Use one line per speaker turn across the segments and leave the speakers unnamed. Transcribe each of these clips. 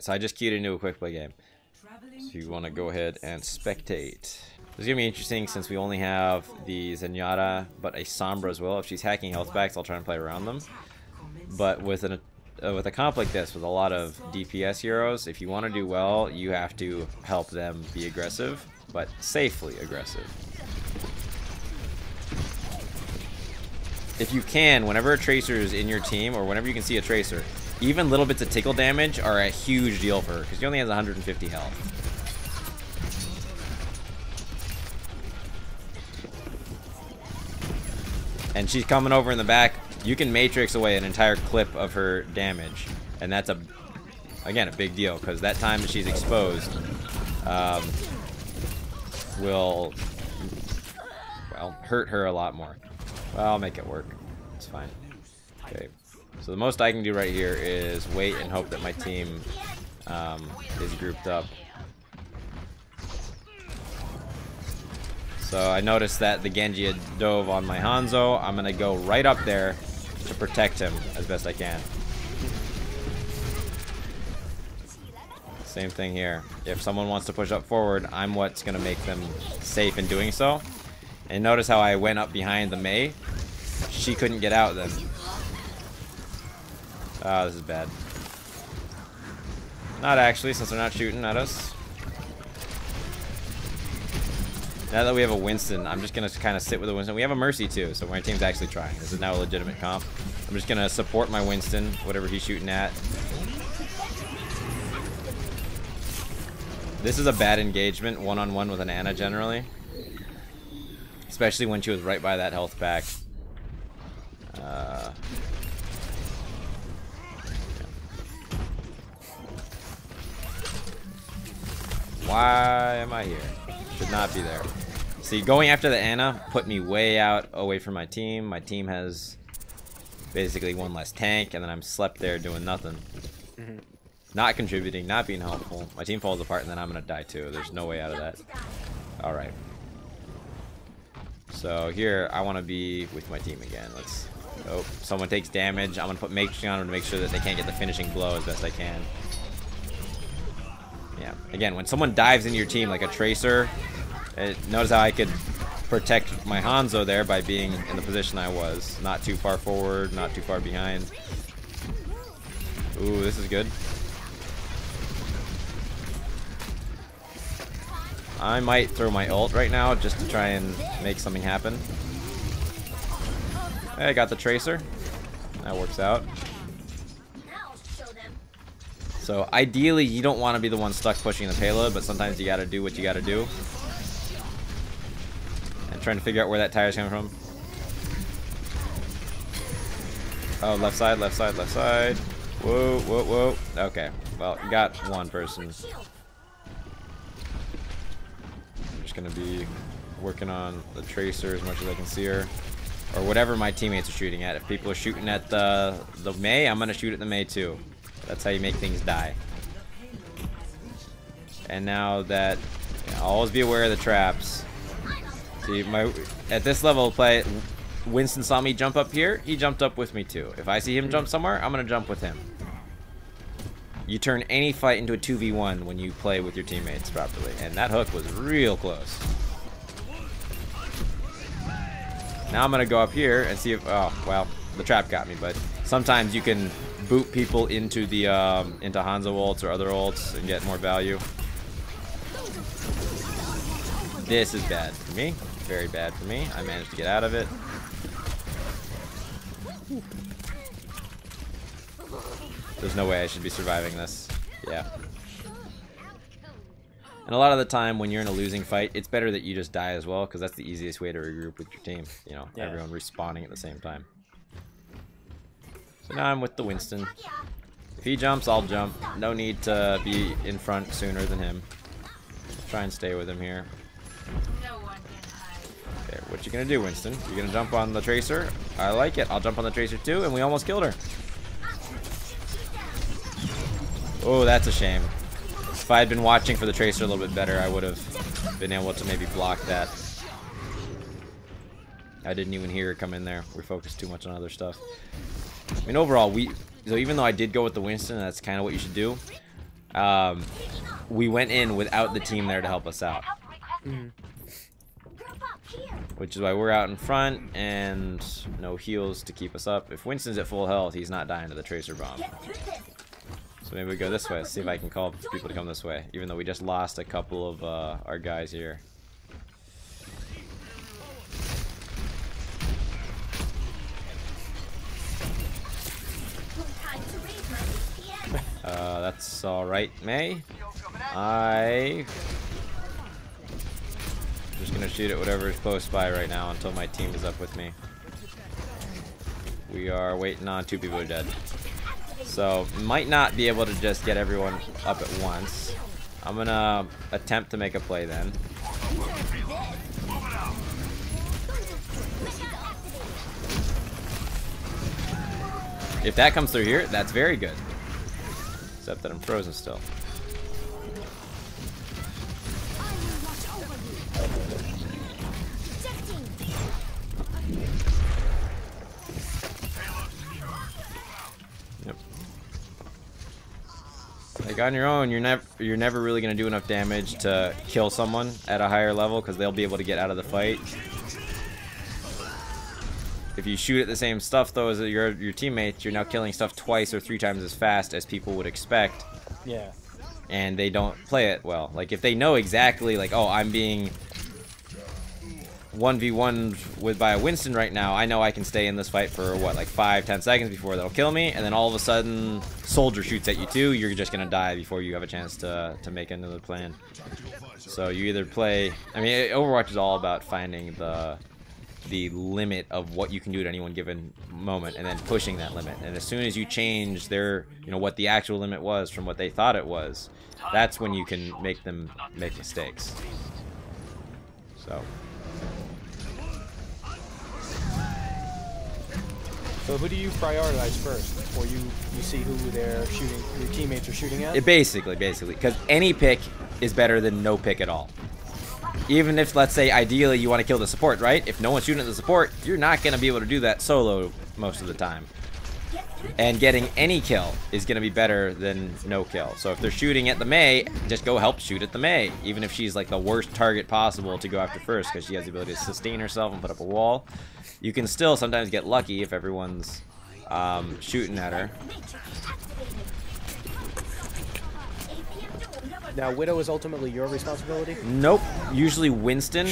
so I just queued into a quick play game. So you want to go ahead and spectate. This is going to be interesting since we only have the Zenyatta, but a Sombra as well. If she's hacking health packs, I'll try and play around them. But with a comp like this, with a lot of DPS heroes, if you want to do well, you have to help them be aggressive, but safely aggressive. If you can, whenever a Tracer is in your team, or whenever you can see a Tracer, even little bits of tickle damage are a huge deal for her, because she only has 150 health. And she's coming over in the back. You can matrix away an entire clip of her damage, and that's again a big deal, because that time that she's exposed will, well, hurt her a lot more. Well, I'll make it work. It's fine. Okay. So the most I can do right here is wait and hope that my team is grouped up. So I noticed that the Genji had dove on my Hanzo. I'm gonna go right up there to protect him as best I can. Same thing here. If someone wants to push up forward, I'm what's gonna make them safe in doing so. And notice how I went up behind the Mei. She couldn't get out then. Oh, this is bad. Not actually, since they're not shooting at us. Now that we have a Winston, I'm just going to kind of sit with a Winston. We have a Mercy too, so my team's actually trying. This is now a legitimate comp. I'm just going to support my Winston, whatever he's shooting at. This is a bad engagement, one-on-one with an Ana generally. Especially when she was right by that health pack. Why am I here? Should not be there. See, going after the Ana put me way out away from my team. My team has basically one less tank, and then I'm slept there doing nothing. Not contributing, not being helpful. My team falls apart, and then I'm gonna die too. There's no way out of that. Alright. So here, I want to be with my team again. Let's. Oh, someone takes damage. I'm gonna put matrix on them to make sure that they can't get the finishing blow as best I can. Yeah. Again, when someone dives into your team like a Tracer, notice how I could protect my Hanzo there by being in the position I was. Not too far forward, not too far behind. Ooh, this is good. I might throw my ult right now just to try and make something happen. Hey, I got the Tracer. That works out. So ideally, you don't want to be the one stuck pushing the payload, but sometimes you gotta do what you gotta do. And trying to figure out where that tire's coming from. Oh, left side, left side, left side. Whoa, whoa, whoa. Okay, well, you got one person. I'm just gonna be working on the Tracer as much as I can see her. Or whatever my teammates are shooting at. If people are shooting at the Mei, I'm gonna shoot at the Mei too. That's how you make things die. And now that, yeah, always be aware of the traps. See, at this level of play, Winston saw me jump up here. He jumped up with me too. If I see him jump somewhere, I'm gonna jump with him. You turn any fight into a 2v1 when you play with your teammates properly. And that hook was real close. Now I'm gonna go up here and see if, oh, well, the trap got me, but sometimes you can boot people into the into Hanzo ults or other ults and get more value. This is bad for me. Very bad for me. I managed to get out of it. There's no way I should be surviving this. Yeah. And a lot of the time when you're in a losing fight, it's better that you just die as well, because that's the easiest way to regroup with your team. You know, yeah. Everyone respawning at the same time. So now I'm with the Winston. If he jumps, I'll jump. No need to be in front sooner than him. Try and stay with him here. Okay, what you gonna do, Winston? You gonna jump on the Tracer? I like it. I'll jump on the Tracer too, and we almost killed her. Oh, that's a shame. If I had been watching for the Tracer a little bit better, I would have been able to maybe block that. I didn't even hear her come in there. We focused too much on other stuff. I mean, overall, so even though I did go with the Winston, that's kind of what you should do. we went in without the team there to help us out. Which is why we're out in front and no heals to keep us up. If Winston's at full health, he's not dying to the tracer bomb. So maybe we go this way. See if I can call people to come this way. Even though we just lost a couple of our guys here. That's alright, May. I'm just gonna shoot at whatever is close by right now until my team is up with me. We are waiting on 2 people who are dead. So, might not be able to just get everyone up at once. I'm gonna attempt to make a play then. If that comes through here, that's very good. Except that I'm frozen still. Yep. Like on your own, you're never really gonna do enough damage to kill someone at a higher level because they'll be able to get out of the fight. If you shoot at the same stuff though as your teammates, you're now killing stuff twice or 3 times as fast as people would expect.
Yeah.
And they don't play it well. Like if they know exactly like, oh, I'm being 1v1 by a Winston right now, I know I can stay in this fight for what, like 5-10 seconds before they'll kill me, and then all of a sudden Soldier shoots at you too, you're just gonna die before you have a chance to make another plan. So you either play, I mean, Overwatch is all about finding the limit of what you can do at any one given moment and then pushing that limit. And as soon as you change their, what the actual limit was from what they thought it was, that's when you can make them make mistakes. So
who do you prioritize first? Or you see who they're shooting, your teammates are shooting at?
Basically, because any pick is better than no pick at all. Even if, let's say, ideally you want to kill the support, right? If no one's shooting at the support, you're not going to be able to do that solo most of the time. And getting any kill is going to be better than no kill. So if they're shooting at the Mei, just go help shoot at the Mei. Even if she's like the worst target possible to go after first because she has the ability to sustain herself and put up a wall. You can still sometimes get lucky if everyone's shooting at her.
Now, Widow is ultimately your responsibility?
Nope. Usually Winston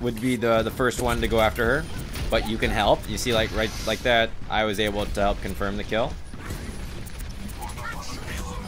would be the first one to go after her, but you can help. You see, like right like that, I was able to help confirm the kill.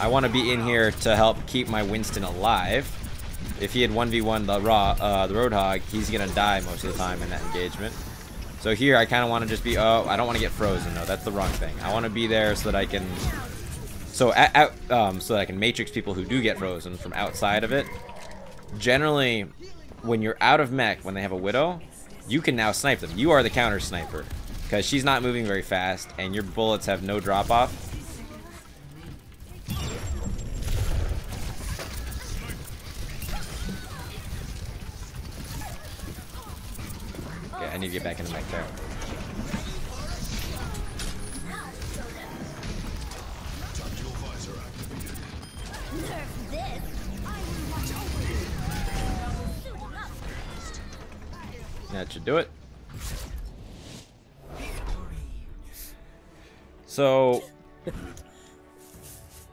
I want to be in here to help keep my Winston alive. If he had 1v1 the Roadhog, he's gonna die most of the time in that engagement. So here, I kind of want to just be. Oh, I don't want to get frozen. No, that's the wrong thing. I want to be there so that I can. So so that I can matrix people who do get frozen from outside of it. Generally, when you're out of mech, when they have a Widow, you can now snipe them. You are the counter sniper because she's not moving very fast and your bullets have no drop off. Okay, I need to get back in the mech there. That should do it. So,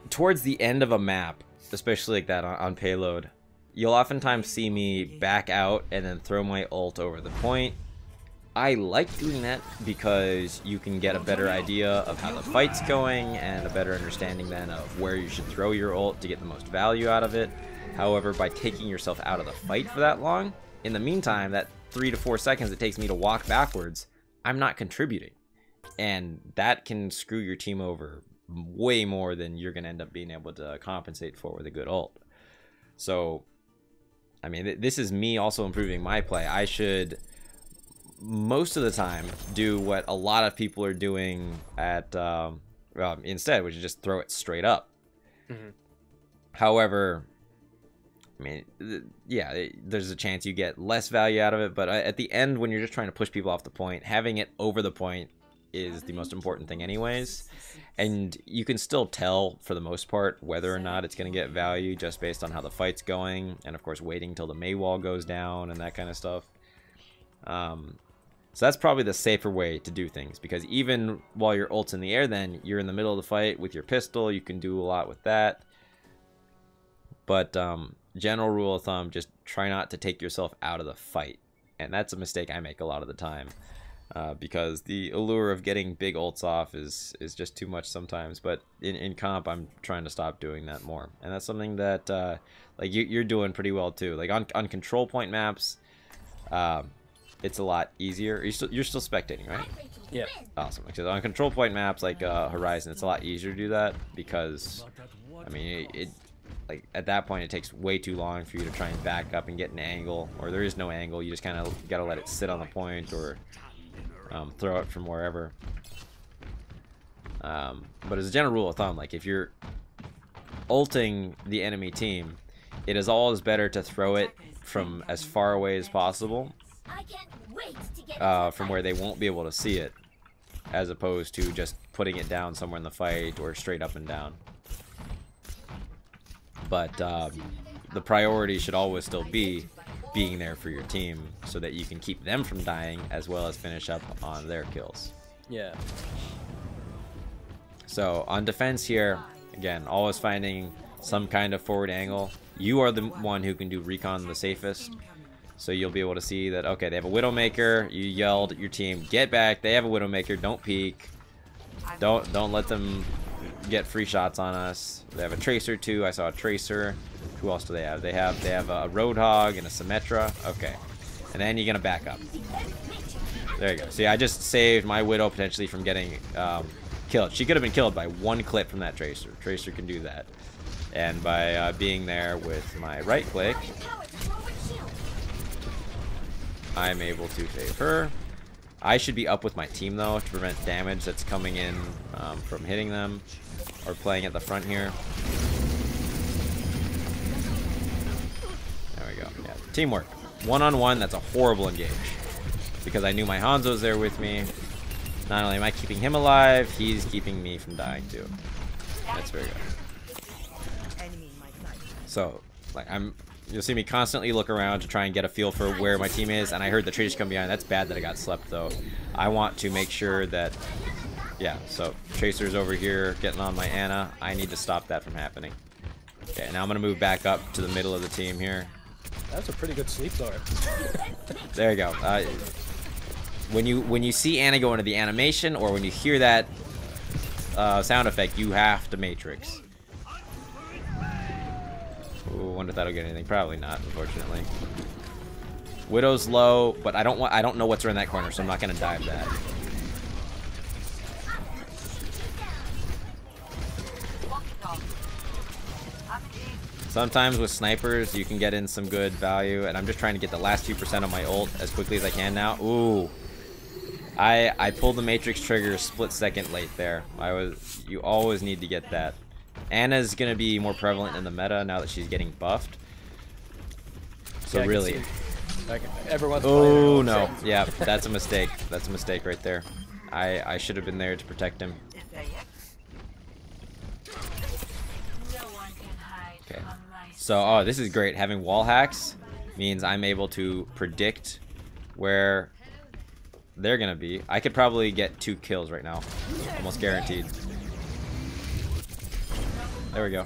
towards the end of a map, especially like that on payload, you'll oftentimes see me back out and then throw my ult over the point. I like doing that because you can get a better idea of how the fight's going and a better understanding then of where you should throw your ult to get the most value out of it. However, by taking yourself out of the fight for that long, in the meantime, that 3 to 4 seconds it takes me to walk backwards, I'm not contributing. And that can screw your team over way more than you're going to end up being able to compensate for with a good ult. So, I mean, this is me also improving my play. I should, most of the time, do what a lot of people are doing at instead, which is just throw it straight up. Mm-hmm. However, I mean, yeah, there's a chance you get less value out of it, but at the end, when you're just trying to push people off the point, having it over the point is the most important thing anyways. And you can still tell for the most part whether or not it's going to get value just based on how the fight's going, and of course waiting till the Mei wall goes down and that kind of stuff. So that's probably the safer way to do things, because even while your ult's in the air, then you're in the middle of the fight with your pistol. You can do a lot with that. But general rule of thumb, just try not to take yourself out of the fight. And that's a mistake I make a lot of the time. Because the allure of getting big ults off is just too much sometimes. But in comp, I'm trying to stop doing that more. And that's something that like you're doing pretty well too. Like on control point maps, it's a lot easier. You're still spectating, right?
Yeah.
Awesome. Because on control point maps like Horizon, it's a lot easier to do that because, I mean, like at that point it takes way too long for you to try and back up and get an angle, or there is no angle. You just kind of gotta let it sit on the point or throw it from wherever. But as a general rule of thumb, like if you're ulting the enemy team, it is always better to throw it from as far away as possible, from where they won't be able to see it, as opposed to just putting it down somewhere in the fight or straight up and down. But the priority should always still be being there for your team so that you can keep them from dying as well as finish up on their kills.
Yeah.
So on defense here, again, always finding some kind of forward angle. You are the one who can do recon the safest. So you'll be able to see that, okay, they have a Widowmaker. You yelled at your team, get back. They have a Widowmaker. Don't peek. Don't let them get free shots on us. They have a Tracer too. I saw a Tracer. Who else do they have? They have a Roadhog and a Symmetra. Okay. And then you're going to back up. There you go. See, I just saved my Widow potentially from getting killed. She could have been killed by one clip from that Tracer. Tracer can do that. And by being there with my right click, I'm able to save her. I should be up with my team though to prevent damage that's coming in from hitting them or playing at the front here. There we go. Yeah, teamwork. One-on-one, that's a horrible engage. Because I knew my Hanzo's there with me. Not only am I keeping him alive, he's keeping me from dying too. That's very good. So, like you'll see me constantly look around to try and get a feel for where my team is, and I heard the Tracer come behind. That's bad that I got slept though. I want to make sure that, yeah, so Tracer's over here getting on my Ana. I need to stop that from happening. Okay, now I'm gonna move back up to the middle of the team here.
That's a pretty good sleep door.
There you go. When you see Ana go into the animation, or when you hear that sound effect, you have to Matrix. Ooh, wonder if that'll get anything. Probably not, unfortunately. Widow's low, but I don't know what's around that corner, so I'm not gonna dive that. Sometimes with snipers, you can get in some good value, and I'm just trying to get the last 2% of my ult as quickly as I can now. Ooh. I pulled the Matrix trigger a split second late there. You always need to get that. Ana's gonna be more prevalent in the meta now that she's getting buffed. So yeah, really.
Everyone's
oh no. Yeah, that's a mistake. That's a mistake right there. I should have been there to protect him. Okay. So, oh, this is great. Having wall hacks means I'm able to predict where they're gonna be. I could probably get 2 kills right now. Almost guaranteed. There we go.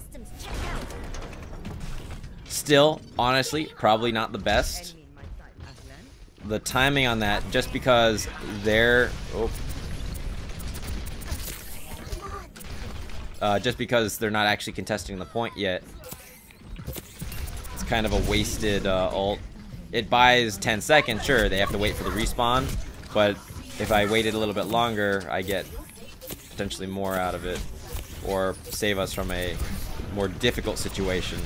Still, honestly, probably not the best. The timing on that, just because they're... Oh. Just because they're not actually contesting the point yet. It's kind of a wasted ult. It buys 10 seconds, sure, they have to wait for the respawn. But if I waited a little bit longer, I get potentially more out of it. Or save us from a more difficult situation.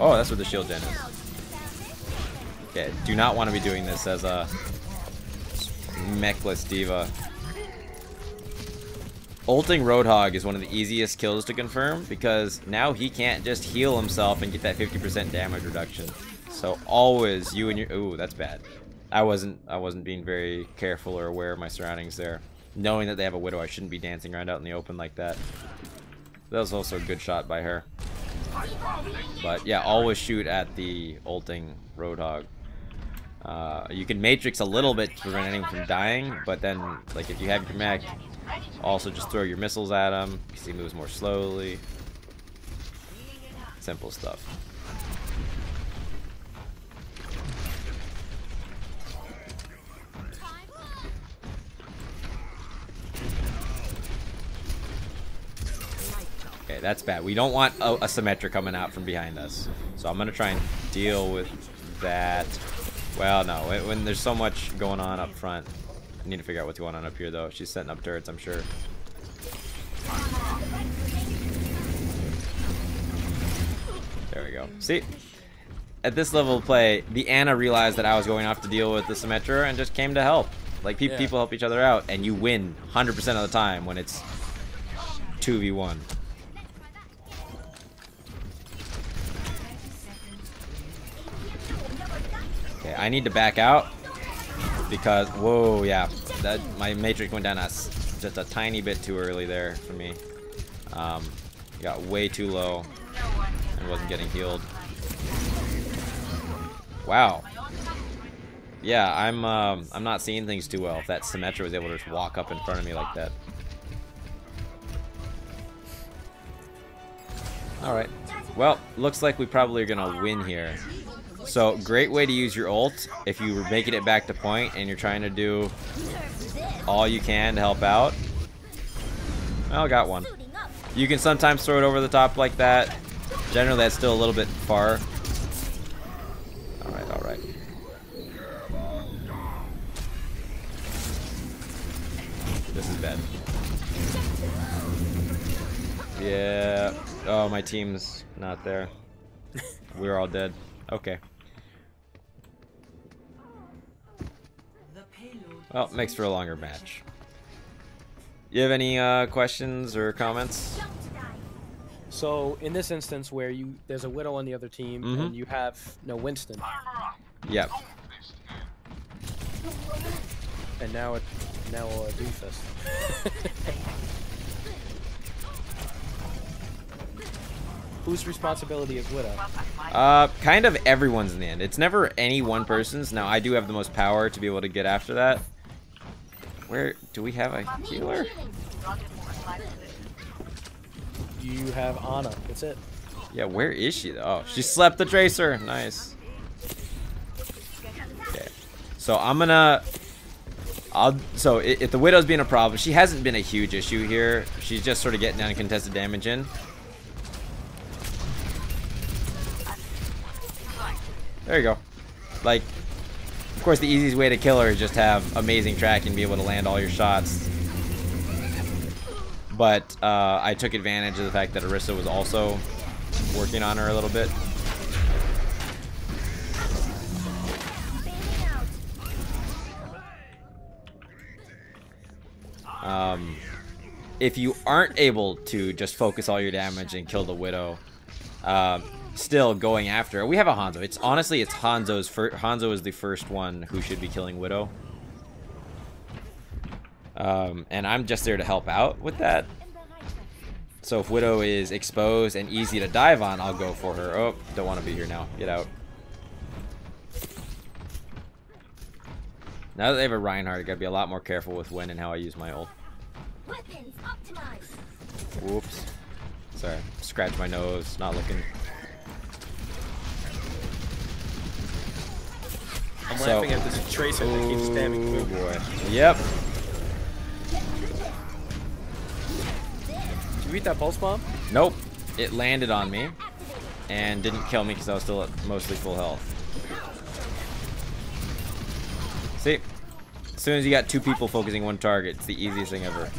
Oh, that's what the shield gen is. Okay, do not want to be doing this as a mechless D.Va. Ulting Roadhog is one of the easiest kills to confirm because now he can't just heal himself and get that 50% damage reduction. So always you and your... Ooh, that's bad. I wasn't being very careful or aware of my surroundings there. Knowing that they have a Widow, I shouldn't be dancing around out in the open like that. That was also a good shot by her. But yeah, always shoot at the ulting Roadhog. You can Matrix a little bit to prevent anyone from dying, but then, like, if you have your mech, also just throw your missiles at him. Because he moves more slowly. Simple stuff. Okay, that's bad. We don't want a Symmetra coming out from behind us. So I'm going to try and deal with that. Well, no. When there's so much going on up front. I need to figure out what's going on up here, though. She's setting up turrets, I'm sure. There we go. See? At this level of play, the Ana realized that I was going off to deal with the Symmetra and just came to help. Like, people help each other out, and you win 100% of the time when it's 2v1. Okay, I need to back out because, whoa, yeah, that my Matrix went down just a tiny bit too early there for me. Got way too low and wasn't getting healed. Wow. Yeah, I'm not seeing things too well if that Symmetra was able to just walk up in front of me like that. Alright. Well, looks like we probably are gonna win here. So, great way to use your ult if you were making it back to point and you're trying to do all you can to help out. Well, got one. You can sometimes throw it over the top like that. Generally, that's still a little bit far. Alright, alright. This is bad. Yeah. Oh, my team's not there. We're all dead. Okay. Well, makes for a longer match. You have any questions or comments?
So, in this instance where there's a Widow on the other team and you have no Winston.
Yep.
And now a doofus. Whose responsibility is Widow?
Kind of everyone's in the end. It's never any one person's. Now, I do have the most power to be able to get after that. Where do we have a healer?
You have Ana. That's it.
Yeah, where is she though? Oh, she slept the Tracer. Nice. Okay. So I'm gonna... So if the Widow's being a problem, she hasn't been a huge issue here. She's just sort of getting uncontested damage in. There you go. Like, of course, the easiest way to kill her is just have amazing tracking and be able to land all your shots. But I took advantage of the fact that Orisa was also working on her a little bit. If you aren't able to just focus all your damage and kill the Widow, still going after her. We have a Hanzo. It's honestly, it's Hanzo's first. Hanzo is the first one who should be killing Widow. And I'm just there to help out with that. So if Widow is exposed and easy to dive on, I'll go for her. Oh, don't want to be here now. Get out. Now that they have a Reinhardt, I gotta be a lot more careful with when and how I use my ult. Whoops. Sorry. Scratch my nose. Not looking.
I'm laughing at this Tracer that keeps spamming through.
Oh boy. Yep.
Did you beat that pulse bomb?
Nope. It landed on me and didn't kill me because I was still at mostly full health. See? As soon as you got two people focusing one target, it's the easiest thing ever.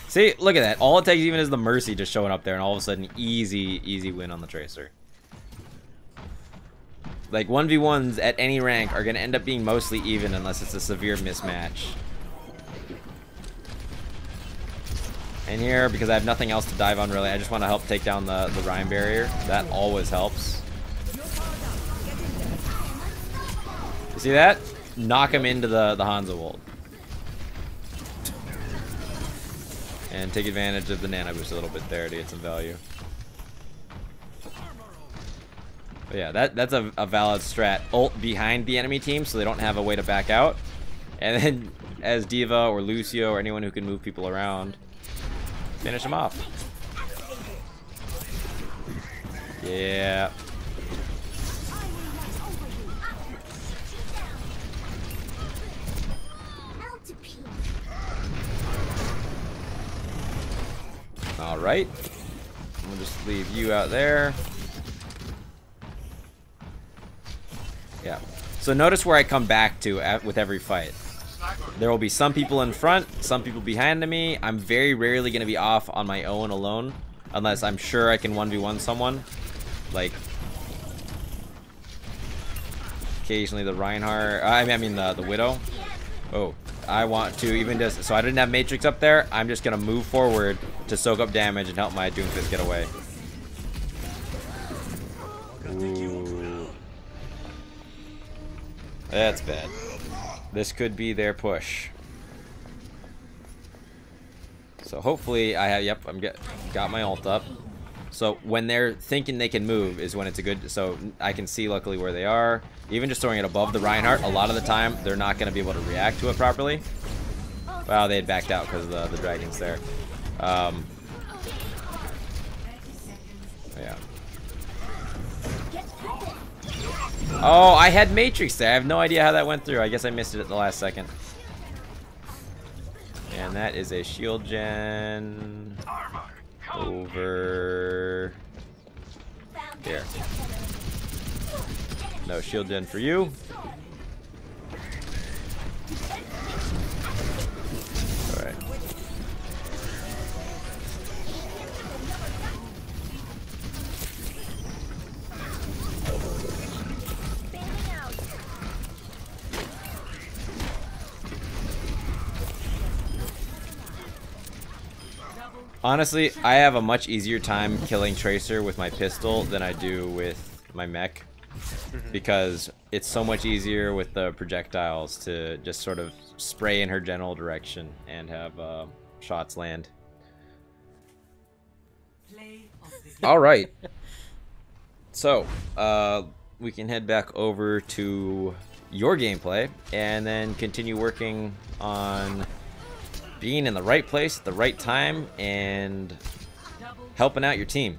See, look at that. All it takes even is the Mercy just showing up there, and all of a sudden, easy win on the Tracer. Like, 1v1s at any rank are going to end up being mostly even unless it's a severe mismatch. And here, because I have nothing else to dive on really, I just want to help take down the Rhyme barrier. That always helps. You see that? Knock him into the Hanzo ult. And take advantage of the nano boost a little bit there to get some value. But yeah, that's a valid strat. Ult behind the enemy team so they don't have a way to back out. And then as D.Va or Lucio or anyone who can move people around, finish them off. Yeah. All right. We'll just leave you out there. Yeah. So notice where I come back to with every fight. There will be some people in front, some people behind me. I'm very rarely going to be off on my own alone, unless I'm sure I can 1v1 someone. Like, occasionally the Reinhardt, I mean the Widow. Oh, I want to even just, so I didn't have Matrix up there. I'm just going to move forward to soak up damage and help my Doomfist get away. Ooh. That's bad. This could be their push. So hopefully I have, yep, got my ult up. So when they're thinking they can move is when it's a good, so I can see luckily where they are. Even just throwing it above the Reinhardt, a lot of the time they're not going to be able to react to it properly. Wow, they had backed out because of the dragons there. Yeah. Oh, I had Matrix there. I have no idea how that went through. I guess I missed it at the last second. And that is a shield gen over here. No shield gen for you. All right. Honestly, I have a much easier time killing Tracer with my pistol than I do with my mech, because it's so much easier with the projectiles to just sort of spray in her general direction and have shots land. All right. So, we can head back over to your gameplay and then continue working on being in the right place at the right time and helping out your team.